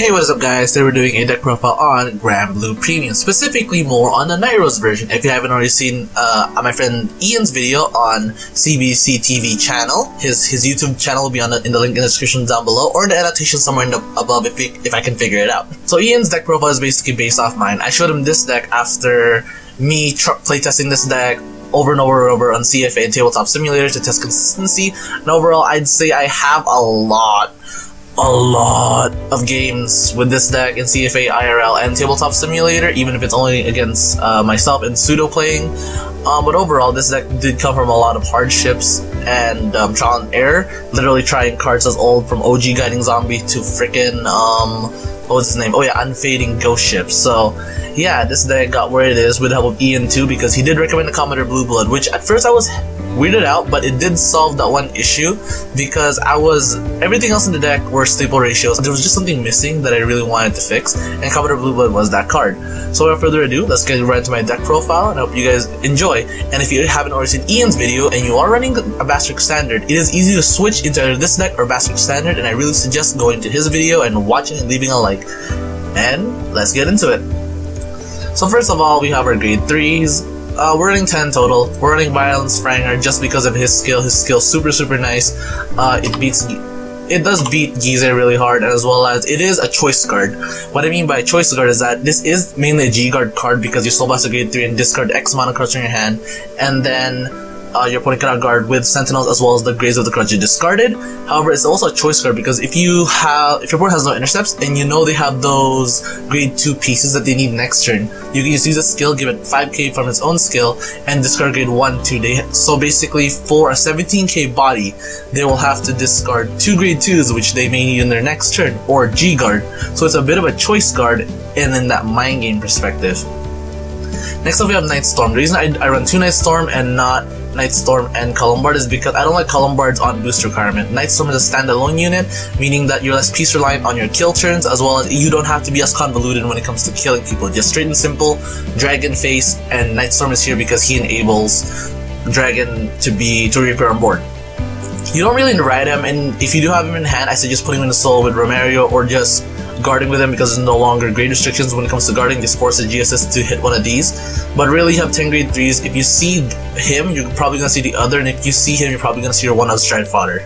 Hey, what is up guys, today we're doing a deck profile on Granblue Premium, specifically more on the Nightrose version. If you haven't already seen my friend Ian's video on CBC TV channel, his YouTube channel will be in the link in the description down below, or in the annotation somewhere above if I can figure it out. So Ian's deck profile is basically based off mine. I showed him this deck after me playtesting this deck over and over on CFA and Tabletop Simulator to test consistency, and overall I'd say I have a lot of games with this deck in CFA, IRL, and Tabletop Simulator, even if it's only against myself and pseudo playing. But overall, this deck did come from a lot of hardships and trial and error, literally trying cards as old from OG Guiding Zombie to frickin' what was his name? Oh yeah, Unfading Ghost Ship. So yeah, this deck got where it is with the help of Ian too, because he did recommend the Commodore Blue Blood, which at first I was weirded out, but it did solve that one issue, because everything else in the deck were staple ratios. There was just something missing that I really wanted to fix, and Commodore Blue Blood was that card. So without further ado, let's get right into my deck profile, and I hope you guys enjoy. And if you haven't already seen Ian's video and you are running a Bastard Standard, it is easy to switch into either this deck or Bastard Standard, and I really suggest going to his video and watching and leaving a like. And let's get into it. So first of all, we have our grade 3s. We're running 10 total. We're running Violence Spranger just because of his skill. His skill's super nice. It does beat Gize really hard, as well as it is a choice card. What I mean by choice card is that this is mainly a G-Guard card, because you soul blast a grade 3 and discard X amount of cards from your hand, and then your opponent cannot guard with Sentinels as well as the grades of the cards you discarded. However, it's also a choice card, because if your opponent has no intercepts and you know they have those grade 2 pieces that they need next turn, you can just use a skill, give it 5k from its own skill, and discard grade 1, 2. So basically, for a 17k body, they will have to discard 2 grade 2s, which they may need in their next turn, or G-Guard. So it's a bit of a choice card, and in that mind game perspective. Next up, we have Nightstorm. The reason I run 2 Nightstorm and not Nightstorm and Columbard is because I don't like Columbards on boost requirement. Nightstorm is a standalone unit, meaning that you're less piece reliant on your kill turns, as well as you don't have to be as convoluted when it comes to killing people. Just straight and simple, Dragon face, and Nightstorm is here because he enables Dragon to reappear on board. You don't really ride him, and if you do have him in hand, I suggest putting him in the soul with Romario, or just guarding with him, because there's no longer grade restrictions when it comes to guarding. Just force the GSS to hit one of these. But really, you have 10 grade 3s. If you see him, you're probably going to see the other, and if you see him, you're probably going to see your one-up stride fodder.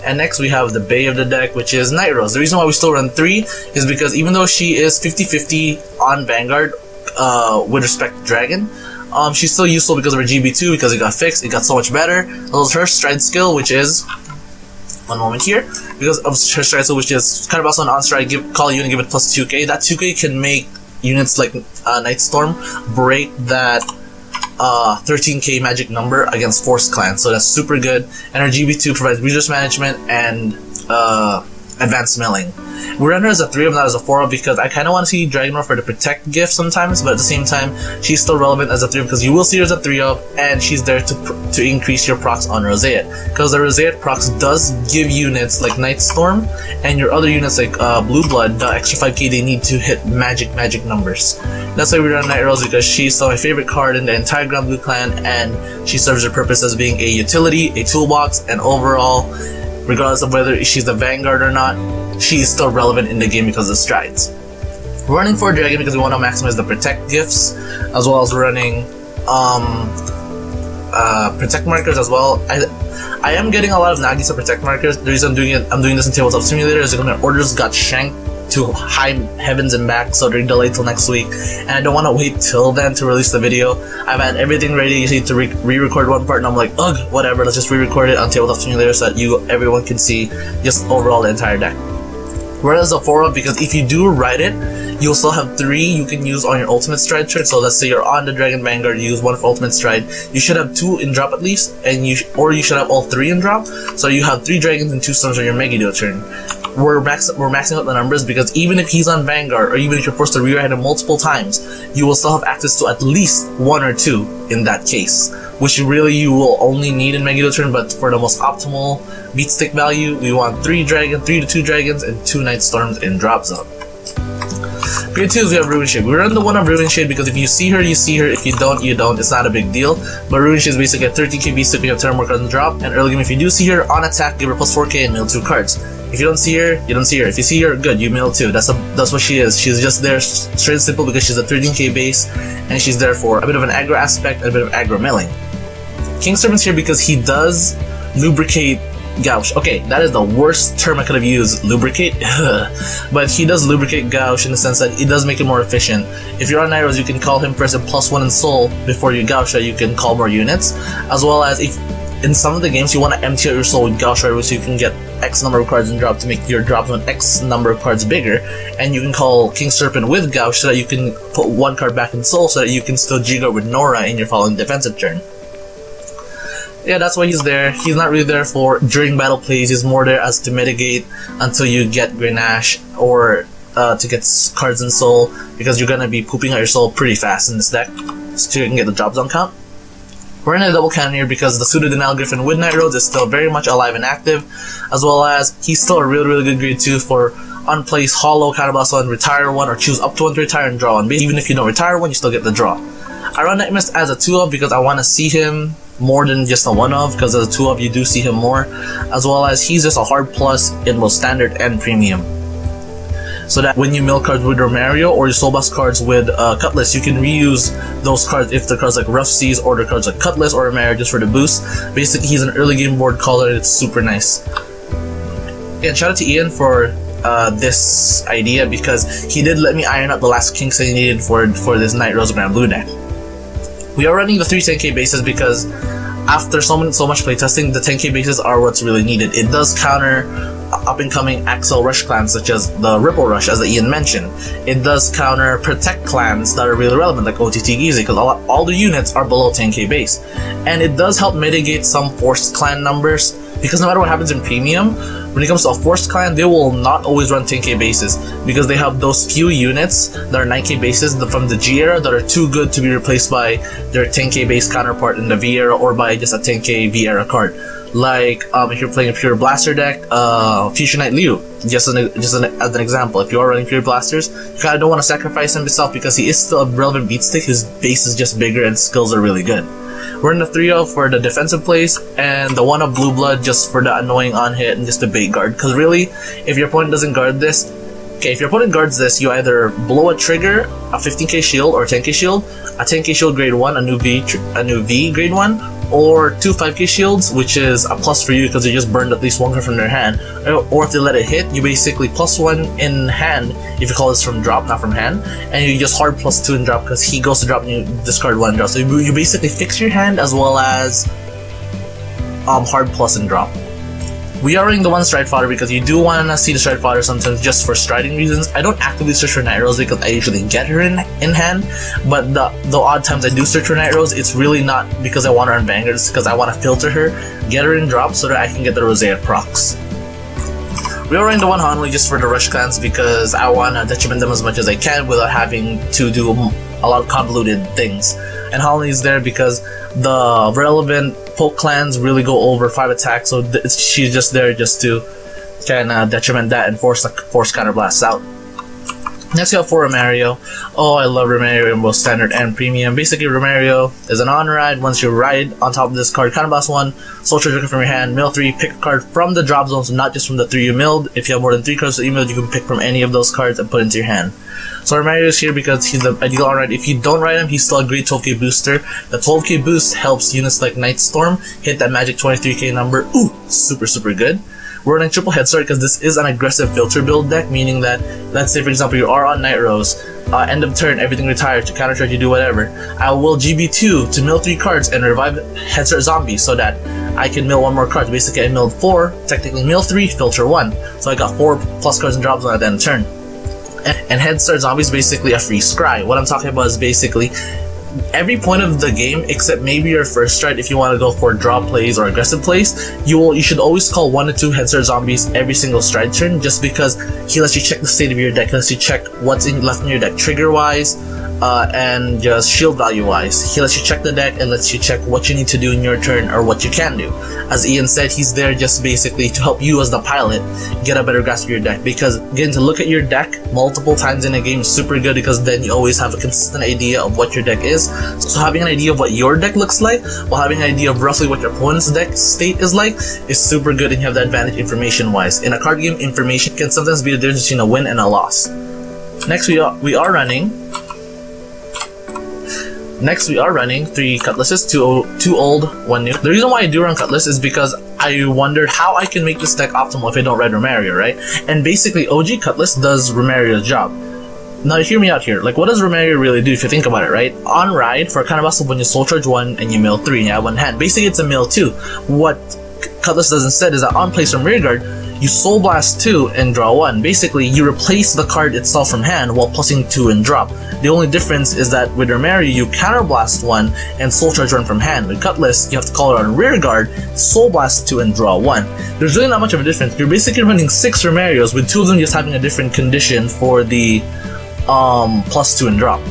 And next, we have the Bay of the deck, which is Nightrose. The reason why we still run 3 is because even though she is 50-50 on Vanguard with respect to Dragon, she's still useful because of her GB2, because it got fixed, it got so much better. That was her stride skill, which is... one moment here, because of her stride skill, which is kind of also an on-stride, call a unit, give it plus 2k. That 2k can make units like Nightstorm break that 13k magic number against Force Clan, so that's super good. And her GB2 provides resource management and advanced milling. We run her as a 3-up, not as a 4-up, because I kind of want to see Dragonroar for the protect gift sometimes, but at the same time, she's still relevant as a 3-up, because you will see her as a 3-up, and she's there to increase your procs on Roseate, because the Roseate procs does give units like Nightstorm, and your other units like Blue Blood, the extra 5k they need to hit magic numbers. That's why we run Nightrose, because she's still my favorite card in the entire Granblue clan, and she serves her purpose as being a utility, a toolbox, and overall, regardless of whether she's the Vanguard or not, she's still relevant in the game because of strides. We're running 4 Dragon because we want to maximize the protect gifts, as well as running protect markers as well. I am getting a lot of Nagisa protect markers. The reason I'm doing this in Tabletop Simulator is because my orders got shanked to high heavens and back, so they're delayed till next week, and I don't want to wait till then to release the video. I've had everything ready. You need to re-record one part, and I'm like, ugh, whatever, let's just re-record it on Tabletop Simulator so that everyone can see just overall the entire deck. Whereas a 4-up, because if you do ride it, you'll still have 3 you can use on your ultimate stride turn. So let's say you're on the Dragon Vanguard, you use 1 for ultimate stride, you should have 2 in drop at least, and you should have all 3 in drop, so you have 3 dragons and 2 storms on your Megiddo turn. We're maxing out the numbers, because even if he's on Vanguard, or even if you're forced to rewrite him multiple times, you will still have access to at least 1 or 2 in that case, which really you will only need in Megiddo turn. But for the most optimal beat stick value, we want 3 to 2 dragons and 2 Nightstorms in drop zone. Grade 2s, we have Ruin Shade. We run the 1-up Ruin Shade because if you see her, you see her. If you don't, you don't. It's not a big deal. But Ruin Shade is basically a 13k beat stick when you have turn more cards on drop. And early game, if you do see her on attack, give her plus 4k and mill 2 cards. If you don't see her, you don't see her. If you see her, good, you mill too. That's what she is. She's just there straight and simple because she's a 13k base, and she's there for a bit of an aggro aspect and a bit of aggro milling. King Serpent's here because he does lubricate Gauche. Okay, that is the worst term I could have used, lubricate. But he does lubricate Gauche in the sense that it does make it more efficient. If you're on Nightrose, you can call him present +1 in soul before you Gauche, so you can call more units. As well as if in some of the games you want to empty out your soul with Gauche right away so you can get X number of cards in drop to make your drop on X number of cards bigger, and you can call King Serpent with Gauche so that you can put one card back in soul so that you can still jig out with Nora in your following defensive turn. Yeah, that's why he's there. He's not really there for during battle plays. He's more there as to mitigate until you get Grenache or to get cards in soul, because you're gonna be pooping out your soul pretty fast in this deck, so you can get the drop zone count. We're in a double cannon here because the suited Denial Griffin with Nightrose is still very much alive and active, as well as he's still a really good grade 2 for unplace, hollow, counterblast one, retire one, or choose up to one to retire and draw one. But even if you don't retire one, you still get the draw. I run Night Mist as a 2-of because I want to see him more than just a 1-of, because as a 2-of you do see him more, as well as he's just a hard plus in both standard and premium. So that when you mill cards with Romario or your Soulbox cards with Cutlass, you can reuse those cards if the cards like Rough Seas or the cards like Cutlass or Romario just for the boost. Basically, he's an early game board caller and it's super nice. And shout out to Ian for this idea, because he did let me iron out the last kinks I needed for this Nightrose Granblue deck. We are running the 3 10k bases because after so much playtesting, the 10k bases are what's really needed. It does counter up-and-coming Axel Rush clans such as the Ripple Rush, as Ian mentioned. It does counter Protect clans that are really relevant, like OTT Gizi, because all the units are below 10k base. And it does help mitigate some forced clan numbers, because no matter what happens in Premium, when it comes to a forced clan, they will not always run 10k bases, because they have those few units that are 9k bases from the G era that are too good to be replaced by their 10k base counterpart in the V era or by just a 10k V era card. Like if you're playing a pure blaster deck, Future Knight Liu, just as an example. If you are running pure blasters, you kind of don't want to sacrifice him yourself because he is still a relevant beatstick. His base is just bigger and skills are really good. We're in the 3-of for the defensive plays, and the 1-of Blue Blood just for the annoying on hit and just the bait guard. Because really, if your opponent doesn't guard this, okay, if your opponent guards this, you either blow a trigger, a 15k shield or 10k shield, a 10k shield grade 1, a new V grade 1, or 2 5k shields, which is a plus for you because you just burned at least one card from their hand. Or if they let it hit, you basically +1 in hand if you call this from drop, not from hand, and you just hard +2 in drop because he goes to drop and you discard 1 drop. So you basically fix your hand as well as hard plus in drop. We are running the 1 Stride Fodder because you do want to see the Stride Fodder sometimes just for striding reasons. I don't actively search for Nightrose because I usually get her in hand, but the odd times I do search for Nightrose, it's really not because I want her on Vanguard, it's because I want to filter her, get her in drop so that I can get the Rosea procs. We are running the 1 Hanli just for the rush clans because I want to detriment them as much as I can without having to do a lot of convoluted things. And Hanli is there because the relevant poke clans really go over 5 attacks, so she's just there just to kind of detriment that and force counterblasts out. Next we have for Romario. Oh, I love Romario in both standard and premium. Basically, Romario is an on-ride. Once you ride on top of this card, counterblast 1, soul trigger from your hand, mill 3, pick a card from the drop zone, so not just from the 3 you milled. If you have more than 3 cards that you milled, you can pick from any of those cards and put into your hand. So Romario is here because he's the ideal on-ride. If you don't ride him, he's still a great 12k booster. The 12k boost helps units like Nightstorm hit that magic 23k number. Ooh, super good. We're running triple head start because this is an aggressive filter build deck, meaning that, let's say for example you are on Nightrose, end of turn, everything retires, to counter charge, you do whatever. I will GB2 to mill 3 cards and revive head start zombies so that I can mill 1 more card. Basically I milled 4, technically mill 3, filter 1. So I got 4 plus cards and drop zone at the end of turn. And head start zombies basically a free scry. What I'm talking about is basically every point of the game except maybe your first stride if you want to go for draw plays or aggressive plays, you should always call 1 to 2 head start zombies every single stride turn, just because he lets you check the state of your deck, lets you check what's left in your deck trigger wise, and just shield value wise. He lets you check the deck and lets you check what you need to do in your turn or what you can do. As Ian said, he's there just basically to help you as the pilot get a better grasp of your deck, because getting to look at your deck multiple times in a game is super good, because then you always have a consistent idea of what your deck is. So having an idea of what your deck looks like while having an idea of roughly what your opponent's deck state is like is super good, and you have the advantage information wise. In a card game, information can sometimes be the difference between a win and a loss. Next we are running 3 cutlasses, 2 old, 1 new. The reason why I do run cutlass is because I wondered how I can make this deck optimal if I don't ride Romario, right? And basically OG cutlass does Romario's job. Now hear me out here, like what does Romario really do if you think about it, right? On ride, for a kind of muscle, when you soul charge 1 and you mill 3 and you have 1 hand, basically it's a mill 2. What Cutlass does instead is that on place from rearguard, you Soul Blast 2 and draw 1. Basically, you replace the card itself from hand while plussing 2 and drop. The only difference is that with Romario, you Counter Blast 1 and Soul Charge 1 from hand. With Cutlass, you have to call it on rearguard, Soul Blast 2 and draw 1. There's really not much of a difference. You're basically running 6 Romarios, with 2 of them just having a different condition for the plus 2 and drop.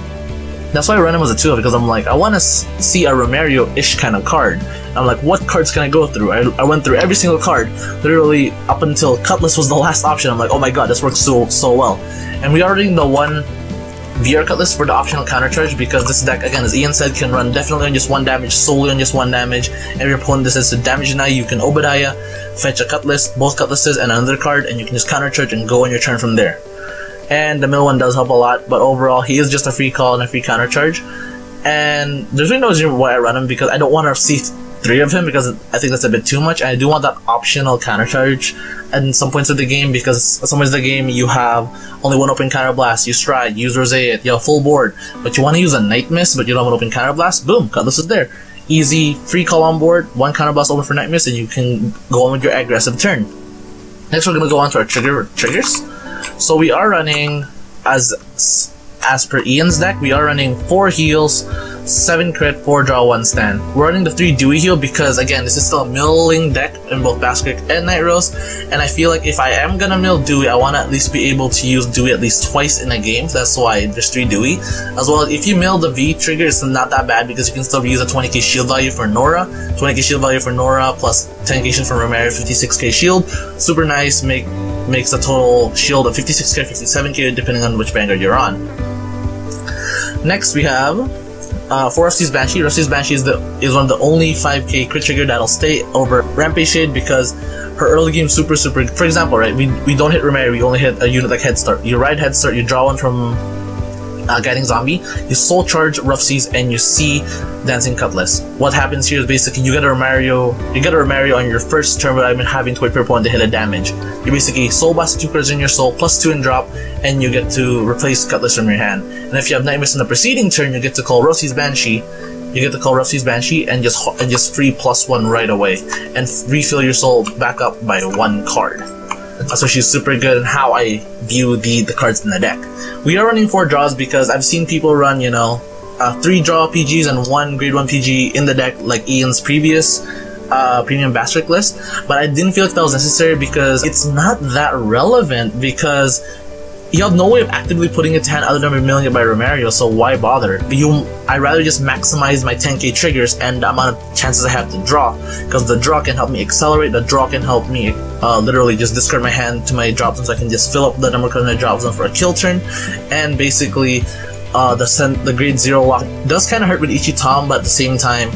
That's why I run him as a 2, because I'm like, I want to see a Romario-ish kind of card. I'm like, what cards can I go through? I went through every single card, literally up until Cutlass was the last option. I'm like, oh my god, this works so well. And we are running the 1 VR Cutlass for the optional counter charge, because this deck, again, as Ian said, can run definitely on just 1 damage, solely on just 1 damage. Every opponent decides to damage deny, you can Obadiah, fetch a Cutlass, both Cutlasses, and another card, and you can just counter charge and go on your turn from there. And the middle one does help a lot, but overall he is just a free call and a free counter charge. And there's really no reason why I run him, because I don't want to see 3 of him, because I think that's a bit too much, and I do want that optional counter charge at some points of the game, because at some points of the game you have only 1 open counter blast, you stride, use Rosette, you have full board, but you want to use a Night Mist, but you don't have an open counter blast, boom, Cutlass is there. Easy, free call on board, 1 counter blast open for Night Mist, and you can go on with your aggressive turn. Next we're going to go on to our triggers. So we are running, as per Ian's deck, we are running 4 heals, 7 crit, 4 draw, 1 stand. We're running the 3 Dewey heal because, again, this is still a milling deck in both Basket and Nightrose, and I feel like if I am gonna mill Dewey, I want to at least be able to use Dewey at least twice in a game. That's why there's 3 Dewey. As well, if you mill the V trigger, it's not that bad because you can still use a 20k shield value for Nora, 20k shield value for Nora plus 10k shield for Romario, 56k shield. Super nice, makes a total shield of 56k, 57k depending on which Vanguard you're on. Next we have for Rusty's Banshee. Rusty's Banshee is one of the only 5k crit trigger that'll stay over Rampage Shade, because her early game super. For example, right, we don't hit Romario, we only hit a unit like Head Start. You ride Head Start, you draw 1 from Guiding Zombie, you Soul Charge Rough Seas, and you see Dancing Cutlass. What happens here is basically you get a Romario on your first turn without even having to wait for your opponent to hit a damage. You basically Soul Blast 2 cards in your soul, plus 2 in drop, and you get to replace Cutlass from your hand. And if you have Night Mist in the preceding turn, you get to call Rusty's Banshee. And just free +1 right away, and refill your soul back up by 1 card. So she's super good in how I view the cards in the deck. We are running 4 draws because I've seen people run, 3 draw PGs and 1 grade 1 PG in the deck, like Ian's previous premium Bastric list, but I didn't feel like that was necessary because it's not that relevant, because you have no way of actively putting it to hand other than milling it by Romario, so why bother? I'd rather just maximize my 10k triggers and the amount of chances I have to draw, because the draw can help me accelerate, the draw can help me literally just discard my hand to my drop zone so I can just fill up the number of cards in my drop zone for a kill turn, and basically the grade 0 lock does kind of hurt with Ichitam, but at the same time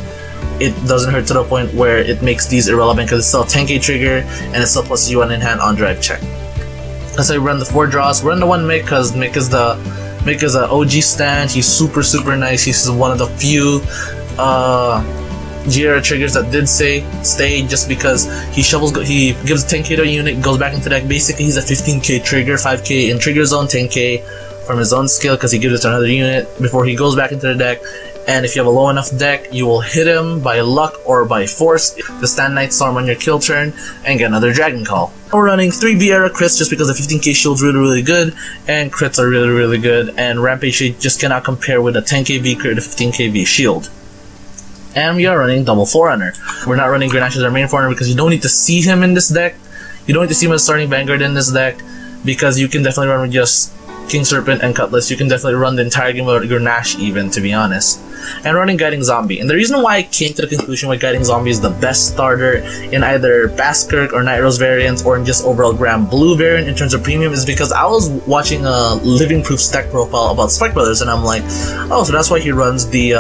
it doesn't hurt to the point where it makes these irrelevant, because it's still a 10k trigger and it still plus you 1 in hand on drive check. As I run the 4 draws, we're on the 1 Mick, because Mick is the OG stand. He's super nice. He's one of the few GR triggers that did stay, just because he gives 10k to a unit, goes back into deck. Basically, he's a 15k trigger, 5k in trigger zone, 10k from his own skill, because he gives it to another unit before he goes back into the deck. And if you have a low enough deck, you will hit him by luck or by force to stand Night Storm on your kill turn and get another Dragon Call. We're running 3 Vieira crits just because the 15k shield's really good, and crits are really good, and Rampage Shade just cannot compare with a 10k V crit to 15k V shield. And we are running double Forerunner. We're not running Grenache as our main Forerunner because you don't need to see him in this deck. You don't need to see him as starting Vanguard in this deck, because you can definitely run with just King Serpent, and Cutlass, you can definitely run the entire game without your Nash even, to be honest. And running Guiding Zombie. And the reason why I came to the conclusion why Guiding Zombie is the best starter in either Baskirk or Nightrose variants or in just overall Granblue variant in terms of premium is because I was watching a Living Proof stack profile about Spike Brothers, and I'm like, oh, so that's why he runs the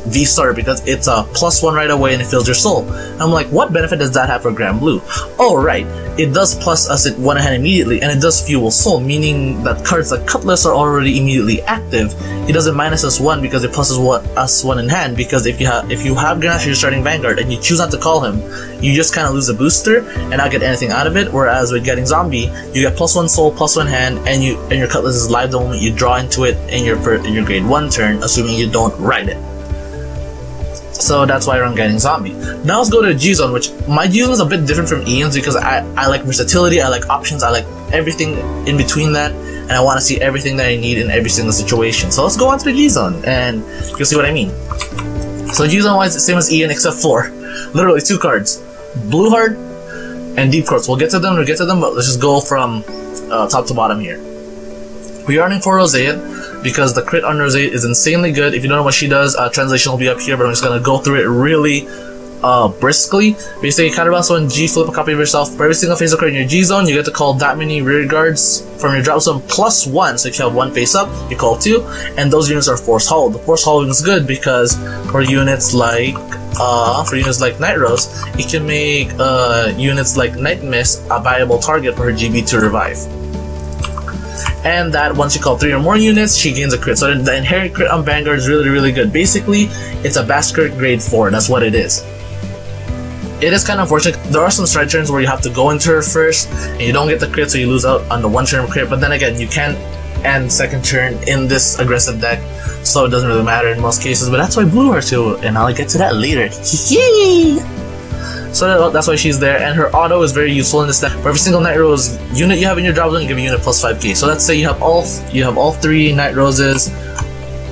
V starter, because it's a +1 right away and it fills your soul. And I'm like, what benefit does that have for Granblue? Oh, right, it does plus us at 1 hand immediately, and it does fuel soul, meaning that cards like Cutlass are already immediately active. It doesn't minus us 1 because it pluses us 1 in hand, because if you have Grenache, you're starting Vanguard and you choose not to call him, you just kind of lose a booster and not get anything out of it. Whereas with Guiding Zombie, you get +1 soul, +1 hand, and your Cutlass is live the moment you draw into it in your grade 1 turn, assuming you don't ride it. So that's why I run Guiding Zombie. Now let's go to G-Zone, which my G-Zone is a bit different from Ian's because I like versatility, I like options, I like everything in between that, and I want to see everything that I need in every single situation. So let's go on to the G-Zone, and you'll see what I mean. So G-Zone wise, it's the same as Ian except for literally 2 cards. Blue Heart and Deep Courts. We'll get to them, but let's just go from top to bottom here. We are running for Rosea because the crit on Rosea is insanely good. If you don't know what she does, translation will be up here, but I'm just going to go through it really briskly. Basically, counterbalance 1 G, flip a copy of yourself. For every single face up card in your G zone, you get to call that many rear guards from your drop zone +1. So if you have 1 face up, you call 2, and those units are force hauled. The force hauling is good because for units like Nightrose, it can make units like Night Mist a viable target for her GB to revive. And that once you call 3 or more units, she gains a crit. So the inherent crit on Vanguard is really, really good. Basically, it's a Baskirk grade 4. That's what it is. It is kind of unfortunate. There are some stride turns where you have to go into her first, and you don't get the crit, so you lose out on the 1 turn crit. But then again, you can end second turn in this aggressive deck, so it doesn't really matter in most cases. But that's why Blue are too, and I'll get to that later. So that's why she's there, and her auto is very useful in this deck. For every single Nightrose unit you have in your drop zone, you give a unit +5k. So let's say you have all 3 Nightroses,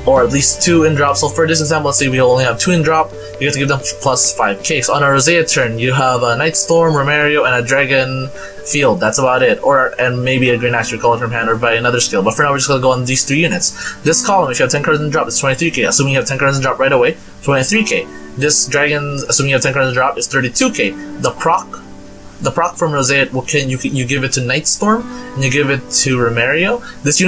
or at least 2 in drop. So for this example, let's say we only have 2 in drop, you get to give them +5k. So on a Rosea turn, you have a Nightstorm, Romario, and a Dragon Field. That's about it. And maybe a Grenache you call it from hand or by another skill. But for now, we're just going to go on these 3 units. This column, if you have 10 cards in drop, it's 23k. Assuming you have 10 cards in drop right away, 23k. This Dragon, assuming you have 10 cards in drop, is 32k. The proc from Rosea, you give it to Nightstorm and you give it to Romario. This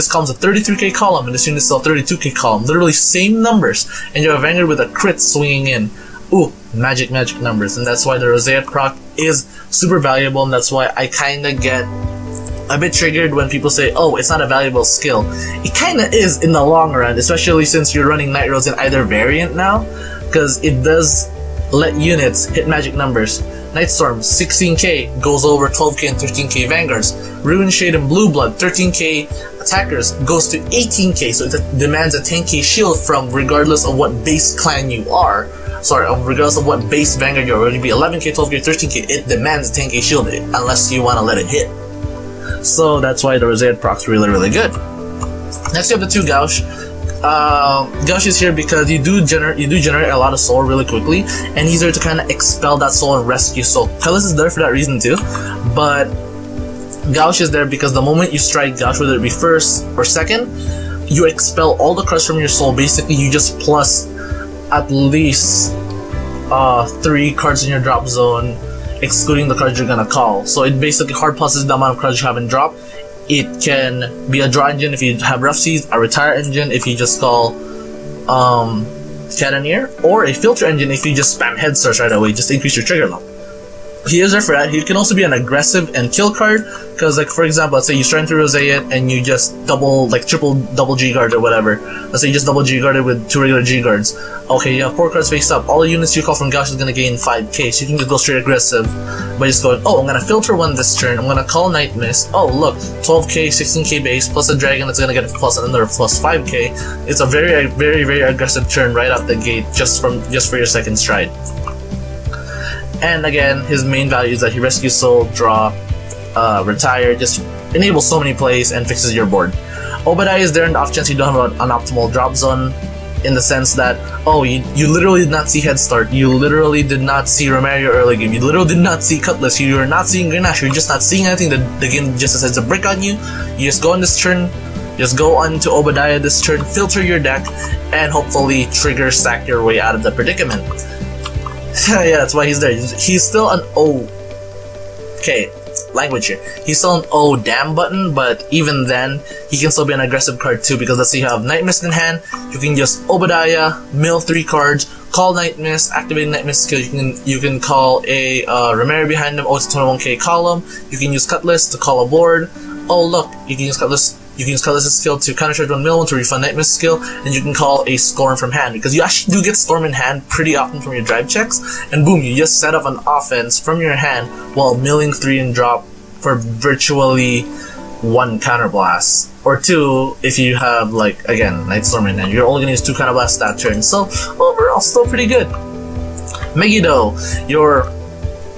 column's a 33k column, and this unit's still a 32k column. Literally same numbers, and you have a Vanguard with a crit swinging in. Ooh, magic numbers, and that's why the Rosea proc is super valuable, and that's why I kinda get a bit triggered when people say, oh, it's not a valuable skill. It kinda is in the long run, especially since you're running Nightrose in either variant now, because it does let units hit magic numbers. Nightstorm, 16k, goes over 12k and 13k Vanguards. Ruin Shade and Blue Blood, 13k attackers, goes to 18k, so it demands a 10k shield from regardless of what base clan you are. Sorry, regardless of what base Vanguard you're, whether it be 11k, 12k, 13k, it demands a 10k shield unless you want to let it hit. So that's why the Rosea proc's really, really good. Next you have the 2 Gauche. Gauche is here because you do generate a lot of soul really quickly, and he's there to kind of expel that soul and rescue soul. Cutlass is there for that reason too, but Gauche is there because the moment you strike Gauche, whether it be first or second, you expel all the cards from your soul. Basically, you just plus at least 3 cards in your drop zone, excluding the cards you're gonna call. So it basically hard pluses the amount of cards you have in drop. It can be a draw engine if you have Rough Seas, a retire engine if you just call Cannoneer, or a filter engine if you just spam Head Starts right away, just to increase your trigger level. He is there for that. He can also be an aggressive and kill card, because like for example, let's say you strike through Rosea and you just triple double G guard or whatever. Let's say you just double G guarded with 2 regular G guards. Okay, you have 4 cards face up. All the units you call from Gauche is gonna gain 5k, so you can just go straight aggressive by just going, oh, I'm gonna filter 1 this turn. I'm gonna call Night Mist. Oh look, 12k, 16k base plus a dragon that's gonna get plus another plus 5k. It's a very, very, very aggressive turn right out the gate just for your second stride. And again, his main value is that he rescues soul, draw, retire, just enables so many plays and fixes your board. Obadiah is there in the off chance you don't have an optimal drop zone in the sense that, oh, you literally did not see Head Start, you literally did not see Romario early game, you literally did not see Cutlass, you're not seeing Grenache, you're just not seeing anything. The game just decides to brick on you. You just go on this turn, just go on to Obadiah this turn, filter your deck, and hopefully trigger sack your way out of the predicament. Yeah, that's why he's there. He's still an okay, language here. He's still an oh damn button, but even then, he can still be an aggressive card too, because let's say you have Night Mist in hand, you can just Obadiah, mill 3 cards, call Night Mist, activate Night Mist skill, you can call a Romario behind him, oh it's a 21k column, you can use Cutlass to call a board, oh look, you can use Cutlass. You can use Cutlass' skill to countercharge 1 mill to refund Night Mist skill, and you can call a Storm from hand, because you actually do get Storm in hand pretty often from your drive checks, and boom, you just set up an offense from your hand while milling 3 and drop for virtually 1 counterblast. Or 2 if you have, like, again, Night Storm in hand. You're only gonna use 2 counterblasts that turn, so overall, still pretty good. Megiddo, your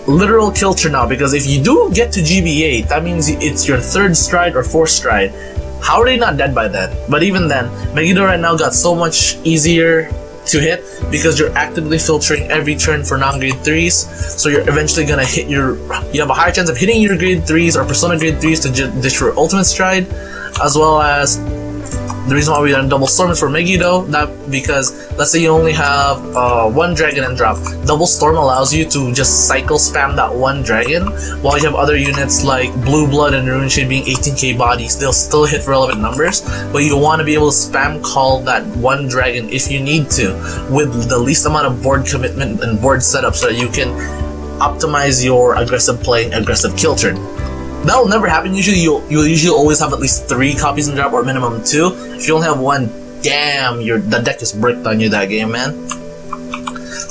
literal kill turn now, because if you do get to GB8, that means it's your 3rd stride or 4th stride. How are they not dead by then? But even then, Megiddo right now got so much easier to hit because you're actively filtering every turn for non-grade 3s, so you're eventually gonna hit you have a higher chance of hitting your grade 3s or Persona grade 3s to ditch your ultimate stride, as well as the reason why we done double storm is for Megiddo, because let's say you only have 1 dragon and drop. Double storm allows you to just cycle spam that 1 dragon, while you have other units like Blue Blood and Rune Shade being 18k bodies. They'll still hit relevant numbers, but you want to be able to spam call that 1 dragon if you need to, with the least amount of board commitment and board setup, so that you can optimize your aggressive play, aggressive kill turn. That'll never happen. Usually, you'll usually always have at least 3 copies in drop, or minimum 2. If you only have 1, damn, the deck just bricked on you that game, man.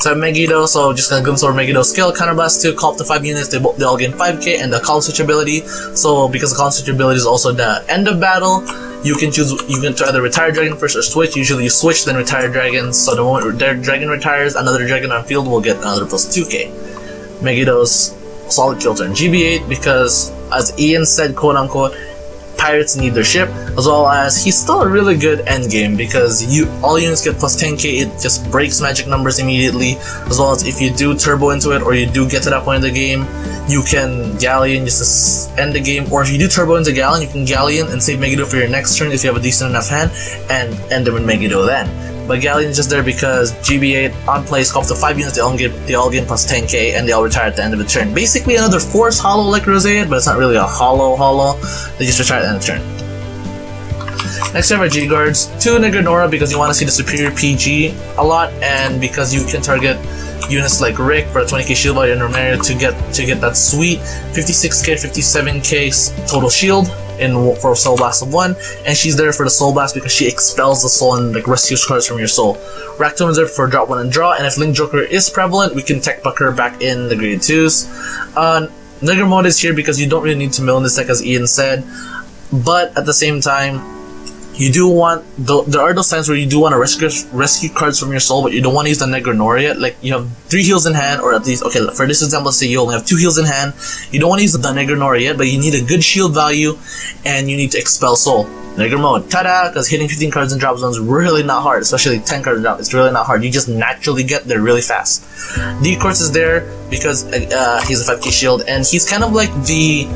So Megiddo, so just gonna glimpse over Megiddo skill, counterblast 2, call up to 5 units, they all gain 5k, and the column switch ability. So because the column switch ability is also the end of battle, you can either retire dragon first or switch. Usually you switch, then retire dragons. So the moment their dragon retires, another dragon on field will get another plus 2k. Megiddo's solid kill turn. GB8 because, as Ian said, quote unquote, pirates need their ship, as well as he's still a really good endgame because all units get plus 10k, it just breaks magic numbers immediately, as well as if you do turbo into it or you do get to that point in the game, you can Galleon just to end the game, or if you do turbo into Galleon, you can Galleon and save Megiddo for your next turn if you have a decent enough hand, and end them with Megiddo then. But Galleon is just there because GB8 on plays call up to 5 units, they all gain plus 10k, and they all retire at the end of the turn. Basically another force hollow like Roseate, but it's not really a hollow. They just retire at the end of the turn. Next we have our G guards, 2 Negranora because you want to see the superior PG a lot, and because you can target units like Rick for a 20k shield value and Romario to get that sweet 56k, 57k total shield for Soul Blast of 1, and she's there for the Soul Blast because she expels the soul and like rescues cards from your soul. Raktum is there for drop 1 and draw, and if Link Joker is prevalent, we can tech buck her back in the grade 2s. Negra mode is here because you don't really need to mill in this deck, as Ian said, but at the same time, you do want, there are those times where you do want to rescue cards from your soul, but you don't want to use the Negranora yet. Like, you have 3 heals in hand, or at least, okay, for this example, let's say you only have 2 heals in hand. You don't want to use the Negranora yet, but you need a good shield value, and you need to expel soul. Negra mode, tada! Because hitting 15 cards in drop zones is really not hard, especially 10 cards in drop, it's really not hard. You just naturally get there really fast. D-Course is there because he's a 5k shield, and he's kind of like the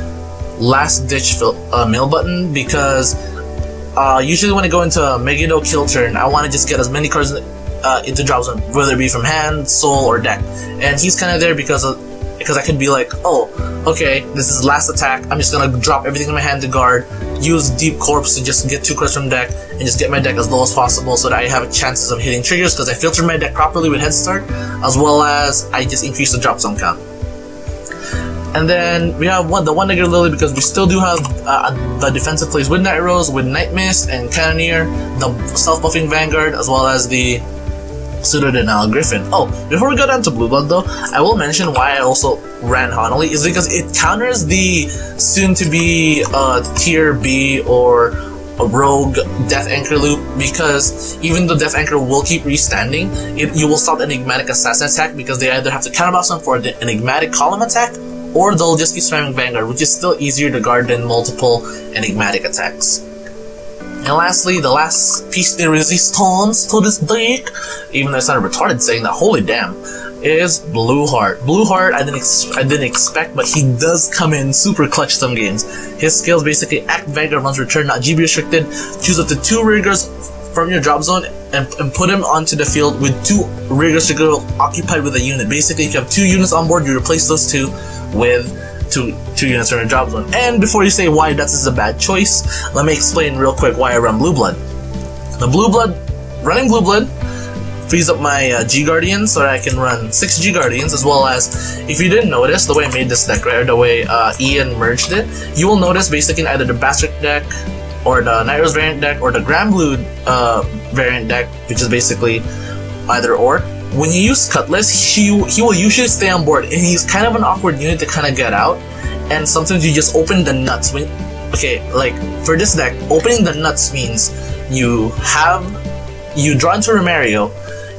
last ditch mill button, because usually when I go into a Megiddo kill turn, I want to just get as many cards into drop zone, whether it be from hand, soul, or deck. And he's kind of there because I could be like, oh, okay, this is last attack, I'm just gonna drop everything in my hand to guard, use Deep Corpse to just get 2 cards from deck, and just get my deck as low as possible so that I have chances of hitting triggers because I filtered my deck properly with Head Start, as well as I just increase the drop zone count. And then we have the one Negra Lily because we still do have the defensive plays with Nightrose, with Night Mist and Cannoneer, the self-buffing Vanguard, as well as the Pseudo-Denial Griffin. Oh, before we go down to Blue Blood though, I will mention why I also ran Honolly is because it counters the soon-to-be tier B or a rogue Death Anchor loop, because even though Death Anchor will keep restanding, you will stop Enigmatic Assassin attack because they either have to counterblast them for the Enigmatic Column attack, or they'll just be spamming Vanguard, which is still easier to guard than multiple Enigmatic attacks. And lastly, the last piece de resistance to this deck, even though it's not a retarded saying that, holy damn, is Blue Heart. Blue Heart, I didn't expect, but he does come in super clutch some games. His skills basically act Vanguard once returned, not GB restricted. Choose up to 2 riggers from your drop zone and put him onto the field with 2 riggers to go occupied with a unit. Basically, if you have 2 units on board, you replace those 2 with two units from your drop zone. And before you say why that is a bad choice, let me explain real quick why I run Blue Blood. Running Blue Blood frees up my G Guardians so that I can run 6 G Guardians, as well as, if you didn't notice, the way I made this deck, right, or the way Ian merged it, you will notice basically in either the Bastard deck, or the Nightrose variant deck, or the Granblue variant deck, which is basically either or, when you use Cutlass, he will usually stay on board, and he's kind of an awkward unit to kind of get out, and sometimes you just open the nuts. Like, for this deck, opening the nuts means you draw into Romario,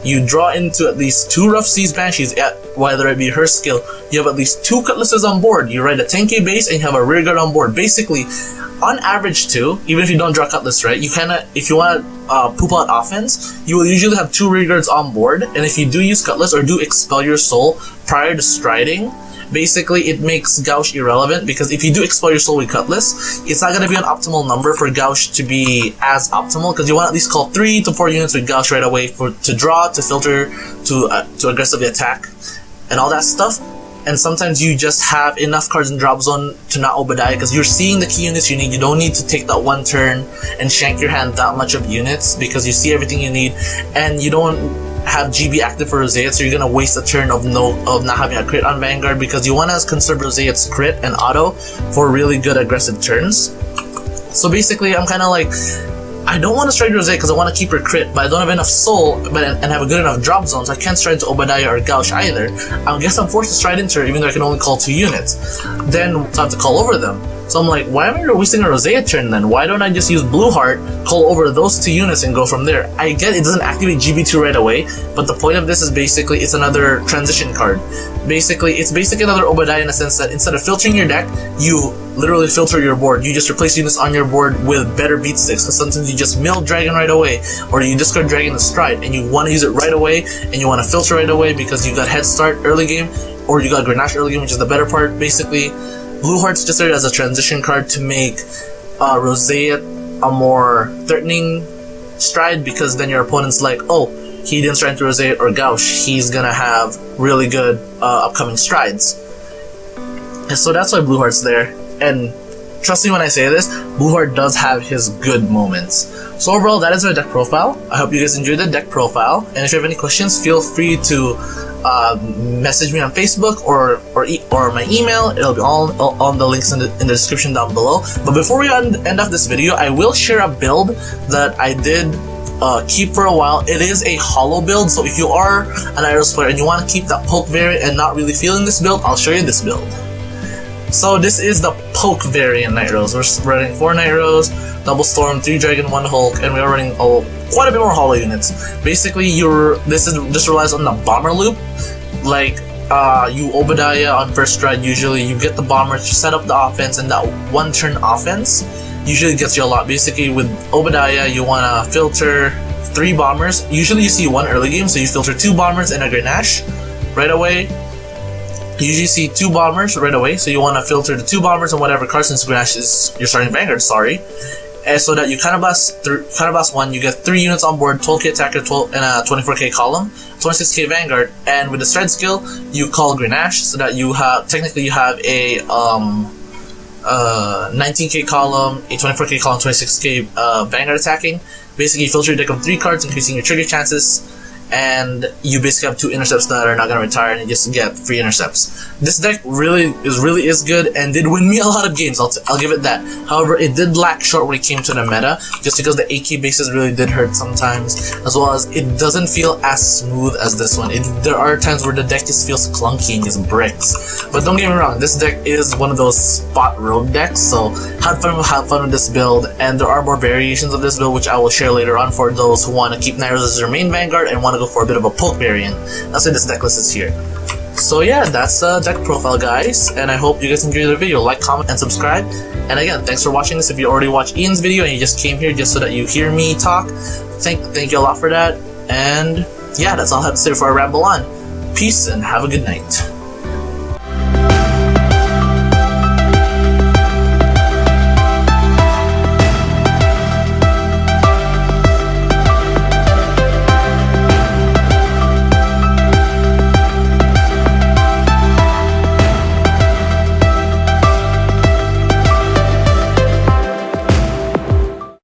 you draw into at least 2 Rough Seas Banshees, whether it be her skill, you have at least 2 Cutlasses on board, you ride a 10k base, and you have a rearguard on board. Basically, on average too, even if you don't draw Cutlass, right, you kinda, if you wanna poop out offense, you will usually have 2 rearguards on board, and if you do use Cutlass or do Expel Your Soul prior to striding, basically it makes Gauche irrelevant, because if you do Expel Your Soul with Cutlass, it's not going to be an optimal number for Gauche to be as optimal, because you want to at least call 3 to 4 units with Gauche right away to draw, to filter, to aggressively attack, and all that stuff. And sometimes you just have enough cards in drop zone to not Obadiah, because you're seeing the key units you need. You don't need to take that one turn and shank your hand that much of units, because you see everything you need, and you don't have GB active for Rosea, so you're gonna waste a turn of not having a crit on Vanguard, because you want to conserve Rosea's crit and auto for really good aggressive turns. So basically, I'm kind of like, I don't want to stride Rosea because I want to keep her crit, but I don't have enough soul and have a good enough drop zone, so I can't stride to Obadiah or Gauche either. I guess I'm forced to stride into her even though I can only call 2 units. Then I have to call over them. So I'm like, why am I wasting a Rosea turn then? Why don't I just use Blue Heart, call over those 2 units, and go from there? I get it doesn't activate GB2 right away, but the point of this is basically it's another transition card. Basically, it's basically another Obadiah in the sense that instead of filtering your deck, you literally filter your board. You just replace units on your board with better beat sticks, because sometimes you just mill Dragon right away, or you discard Dragon to stride, and you want to use it right away, and you want to filter right away because you got head start early game, or you got Grenache early game, which is the better part. Basically, Blue Heart's just there as a transition card to make Rosea a more threatening stride, because then your opponent's like, oh, he didn't stride into Rosea or Gauche, he's gonna have really good upcoming strides. And so that's why Blue Heart's there. And trust me when I say this, Blue Heart does have his good moments. So overall, that is my deck profile. I hope you guys enjoyed the deck profile, and if you have any questions, feel free to message me on Facebook or my email. It'll be all on the links in the description down below. But before we end off this video, I will share a build that I did keep for a while. It is a hollow build, so if you are an Nightrose player and you want to keep that poke variant and not really feeling this build, I'll show you this build. So this is the poke variant Nightrose. We're running 4 Nightrose, Double Storm, 3 Dragon, 1 Hulk, and we are running quite a bit more hollow units. Basically, this relies on the bomber loop. Like, you Obadiah on first stride, usually you get the bomber to set up the offense, and that 1 turn offense usually gets you a lot. Basically, with Obadiah, you want to filter 3 bombers. Usually you see 1 early game, so you filter 2 bombers and a Grenache right away. You usually see 2 bombers right away, so you want to filter the 2 bombers and whatever card, since Grenache is your starting Vanguard, sorry. And so that you Counterblast 1, you get 3 units on board, 12k attacker, and a 24k column, 26k Vanguard, and with the stride skill, you call Grenache, so that you have, technically you have a 19k column, a 24k column, 26k Vanguard attacking. Basically, you filter your deck of 3 cards, increasing your trigger chances, and you basically have 2 intercepts that are not going to retire, and you just get free intercepts. This deck really is good and did win me a lot of games, I'll give it that. However, it did lack short when it came to the meta, just because the AK bases really did hurt sometimes, as well as it doesn't feel as smooth as this one. There are times where the deck just feels clunky and just bricks. But don't get me wrong, this deck is one of those spot rogue decks, so have fun with this build, and there are more variations of this build which I will share later on for those who want to keep Nightrose as their main Vanguard and want to go for a bit of a poke variant. That's why this deck list is here. So yeah, that's the deck profile, guys, and I hope you guys enjoyed the video. Like, comment, and subscribe. And again, thanks for watching this. If you already watched Ian's video and you just came here just so that you hear me talk, thank you a lot for that. And yeah, that's all I have to say before I ramble on. Peace and have a good night.